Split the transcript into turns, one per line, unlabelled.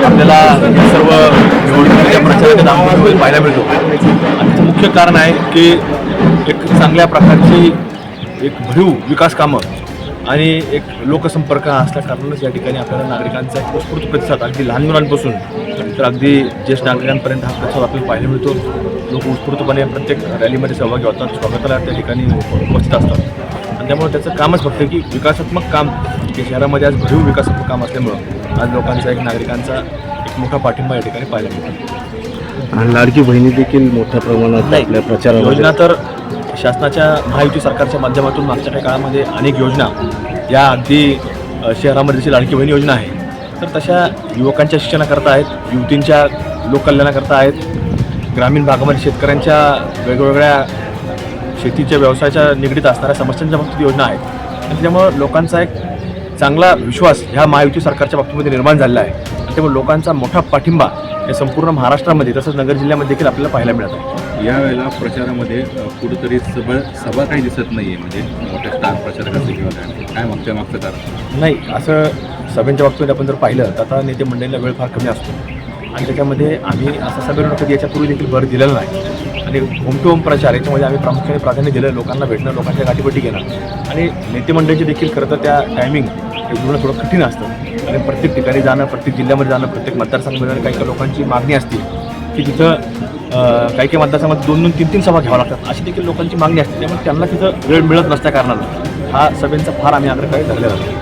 आपल्याला या सर्व निवडणुकीच्या प्रचाराच्या दाखवून पाहायला मिळतो. आणि त्याचं मुख्य कारण आहे की एक चांगल्या प्रकारची एक भरीव विकास कामं आणि एक लोकसंपर्क असल्या कारणानंच या ठिकाणी आपल्याला नागरिकांचा एक उत्स्फूर्त प्रतिसाद अगदी लहान मुलांपासून तर अगदी ज्येष्ठ नागरिकांपर्यंत हा प्रतिसाद आपल्याला पाहायला मिळतो. लोक उत्स्फूर्तपणे प्रत्येक रॅलीमध्ये सहभागी होतात, स्वागताला त्या ठिकाणी उपस्थित असतात. आणि त्यामुळे त्याचं कामच फक्त की विकासात्मक काम की शहरामध्ये आज भरीव विकासात्मक काम असल्यामुळं आज लोकांचा एक नागरिकांचा एक मोठा पाठिंबा या ठिकाणी पाहायला मिळतो.
आणि लाडकी बहिणी देखील मोठ्या प्रमाणात आपल्या प्रचारामध्ये
योजना तर शासनाच्या महायुती सरकारच्या माध्यमातून मागच्या काही काळामध्ये अनेक योजना या अगदी शहरामध्ये जशी लाडकी बहीण योजना आहे तर तशा युवकांच्या शिक्षणाकरता आहेत, युवतींच्या लोककल्याणाकरता आहेत, ग्रामीण भागामध्ये शेतकऱ्यांच्या वेगवेगळ्या शेतीच्या व्यवसायाच्या निगडीत असणाऱ्या समस्यांच्या बाबतीत योजना आहेत. आणि त्यामुळं लोकांचा एक चांगला विश्वास ह्या महायुती सरकारच्या बाबतीमध्ये निर्माण झालेला आहे. आणि त्यामुळे लोकांचा मोठा पाठिंबा हे संपूर्ण महाराष्ट्रामध्ये तसंच नगर जिल्ह्यामध्ये देखील आपल्याला पाहायला मिळत आहे.
यावेळेला प्रचारामध्ये कुठंतरी सभा काही दिसत नाही आहे, म्हणजे मोठ्या स्टार प्रचारकांचे किंवा काय मागचं कारण
नाही, असं सभेच्या बाबतीत आपण जर पाहिलं तर आता नेते मंडळींना वेळ फार कमी असतो आणि त्याच्यामध्ये आम्ही असा सभेवर कधी याच्यापूर्वी देखील भर दिलेला नाही. आणि होम टू होम प्रचार याच्यामध्ये आम्ही प्रामुख्याने प्राधान्य दिलं लोकांना भेटणं, लोकांच्या गाठीभेटी घेणं आणि नेते मंडळीची देखील खरं तर त्या टायमिंग हे जुळणं थोडं कठीण असतं. आणि प्रत्येक ठिकाणी जाणं, प्रत्येक जिल्ह्यामध्ये जाणं, प्रत्येक मतदारसंघामध्ये काही काही लोकांची मागणी असते की तिथं काही काही मतदारसंघात 2-2, 3-3 सभा घ्याव्या लागतात, अशी देखील लोकांची मागणी असते. त्यामुळे त्यांना तिथं वेळ मिळत नसल्या कारणानं हा सभेचा फार आम्ही आग्रह धरलेला आहे.